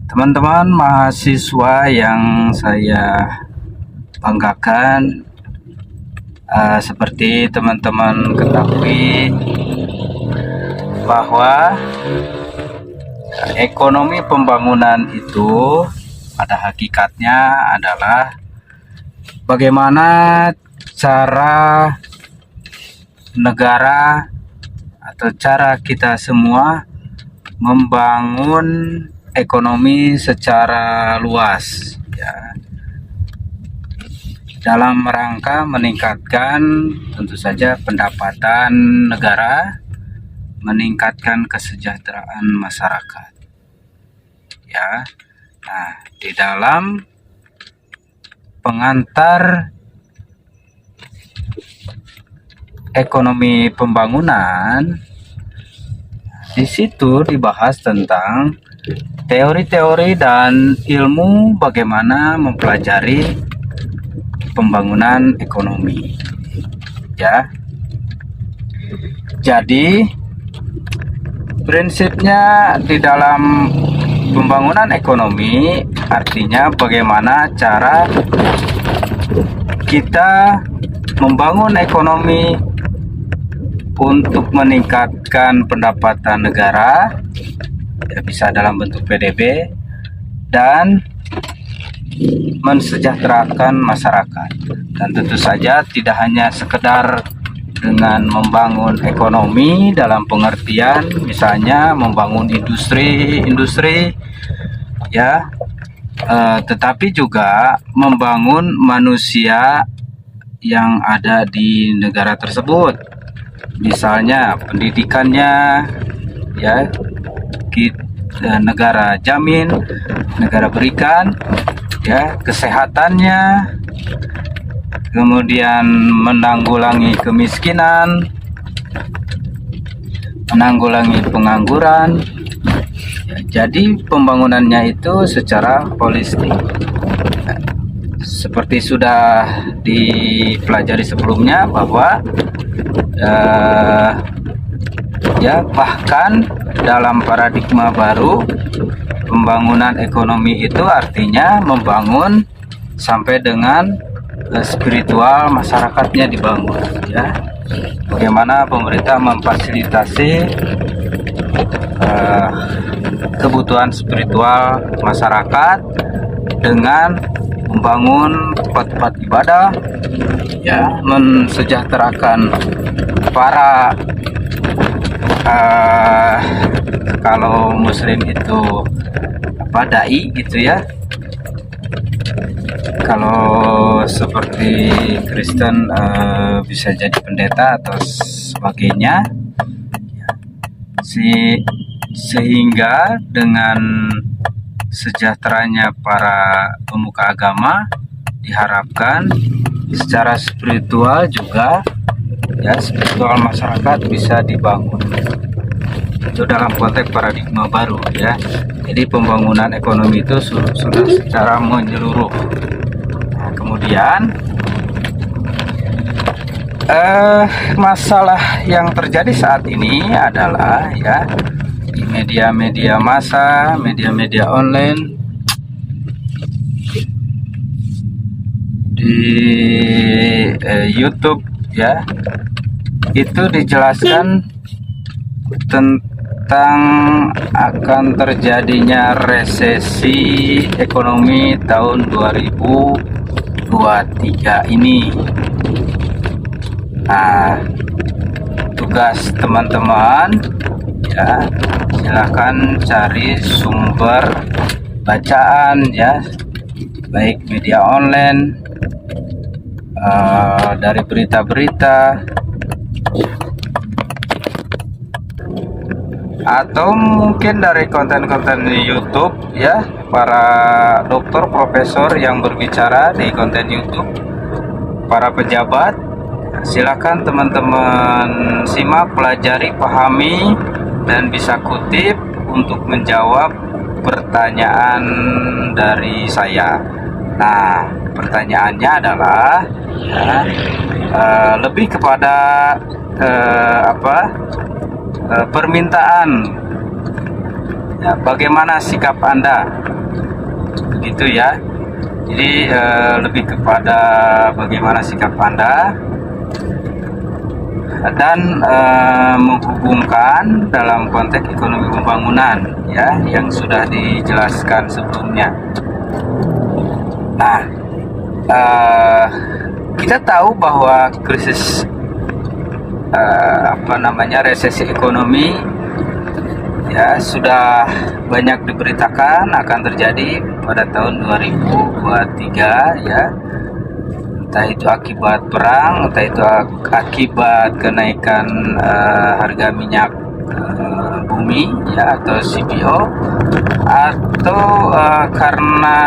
Teman-teman mahasiswa yang saya banggakan, seperti teman-teman ketahui bahwa ekonomi pembangunan itu pada hakikatnya adalah bagaimana cara negara atau cara kita semua membangun ekonomi secara luas, ya, dalam rangka meningkatkan tentu saja pendapatan negara, meningkatkan kesejahteraan masyarakat, ya. Nah, di dalam pengantar ekonomi pembangunan, di situ dibahas tentang teori-teori dan ilmu bagaimana mempelajari pembangunan ekonomi, ya. Jadi prinsipnya di dalam pembangunan ekonomi artinya bagaimana cara kita membangun ekonomi untuk meningkatkan pendapatan negara, ya, bisa dalam bentuk PDB, dan mensejahterakan masyarakat. Dan tentu saja tidak hanya sekedar dengan membangun ekonomi dalam pengertian misalnya membangun industri, ya, tetapi juga membangun manusia yang ada di negara tersebut, misalnya pendidikannya, ya, negara jamin, negara berikan, ya, kesehatannya, kemudian menanggulangi kemiskinan, menanggulangi pengangguran, ya. Jadi pembangunannya itu secara holistik, seperti sudah dipelajari sebelumnya bahwa ya, bahkan dalam paradigma baru pembangunan ekonomi itu artinya membangun sampai dengan spiritual masyarakatnya dibangun, ya. Bagaimana pemerintah memfasilitasi kebutuhan spiritual masyarakat dengan membangun tempat-tempat ibadah, ya, mensejahterakan para kalau muslim itu dai gitu, ya. Kalau seperti Kristen bisa jadi pendeta atau sebagainya, ya. Sehingga dengan sejahteranya para pemuka agama diharapkan secara spiritual juga, ya, spiritual masyarakat bisa dibangun. Itu dalam konteks paradigma baru, ya. Jadi pembangunan ekonomi itu sudah secara menyeluruh. Nah, kemudian masalah yang terjadi saat ini adalah, ya, di media-media massa, media-media online, di YouTube, ya, itu dijelaskan tentang akan terjadinya resesi ekonomi tahun 2023 ini. Nah, tugas teman-teman, ya, silakan cari sumber bacaan, ya, baik media online, dari berita-berita, atau mungkin dari konten-konten di YouTube, ya, para dokter, profesor yang berbicara di konten YouTube, para pejabat. Silakan teman-teman simak, pelajari, pahami, dan bisa kutip untuk menjawab pertanyaan dari saya. Nah, pertanyaannya adalah, ya, lebih kepada permintaan, ya, bagaimana sikap Anda gitu ya. Jadi lebih kepada bagaimana sikap Anda dan menghubungkan dalam konteks ekonomi pembangunan ya yang sudah dijelaskan sebelumnya. Nah, kita tahu bahwa krisis resesi ekonomi ya sudah banyak diberitakan akan terjadi pada tahun 2023 ya, entah itu akibat perang, entah itu akibat kenaikan harga minyak bumi ya atau CPO, atau karena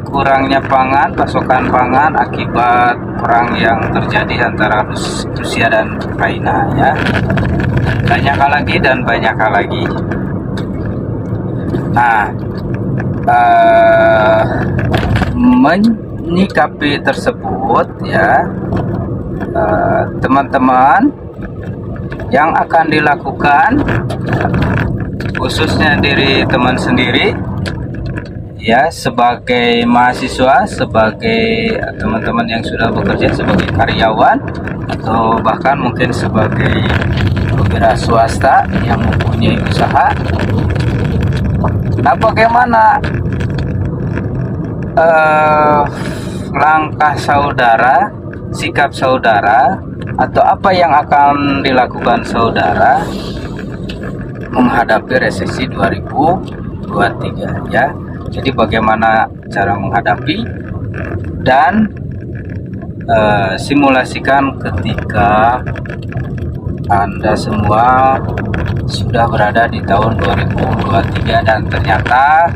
kurangnya pangan, pasokan pangan akibat perang yang terjadi antara Rusia dan Ukraina ya. Banyak hal lagi dan banyak hal lagi. Nah, menyikapi tersebut ya, teman-teman, yang akan dilakukan khususnya diri teman sendiri ya, sebagai mahasiswa, sebagai teman-teman yang sudah bekerja sebagai karyawan, atau bahkan mungkin sebagai wira swasta yang mempunyai usaha. Nah, bagaimana langkah saudara, sikap saudara, atau apa yang akan dilakukan saudara menghadapi resesi 2023 ya. Jadi bagaimana cara menghadapi dan simulasikan ketika Anda semua sudah berada di tahun 2023 dan ternyata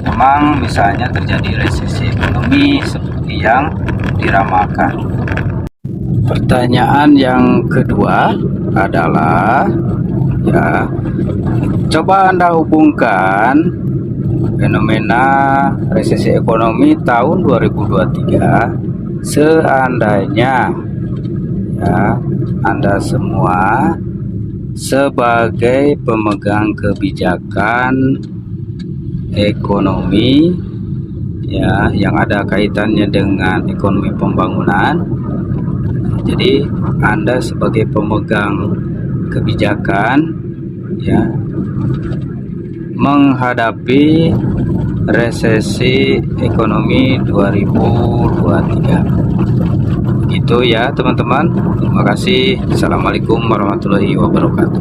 memang misalnya terjadi resesi ekonomi seperti yang diramalkan. Pertanyaan yang kedua adalah ya, coba Anda hubungkan fenomena resesi ekonomi tahun 2023 seandainya ya Anda semua sebagai pemegang kebijakan ekonomi ya yang ada kaitannya dengan ekonomi pembangunan. Jadi Anda sebagai pemegang kebijakan ya menghadapi resesi ekonomi 2023. Gitu ya teman-teman. Terima kasih. Assalamualaikum warahmatullahi wabarakatuh.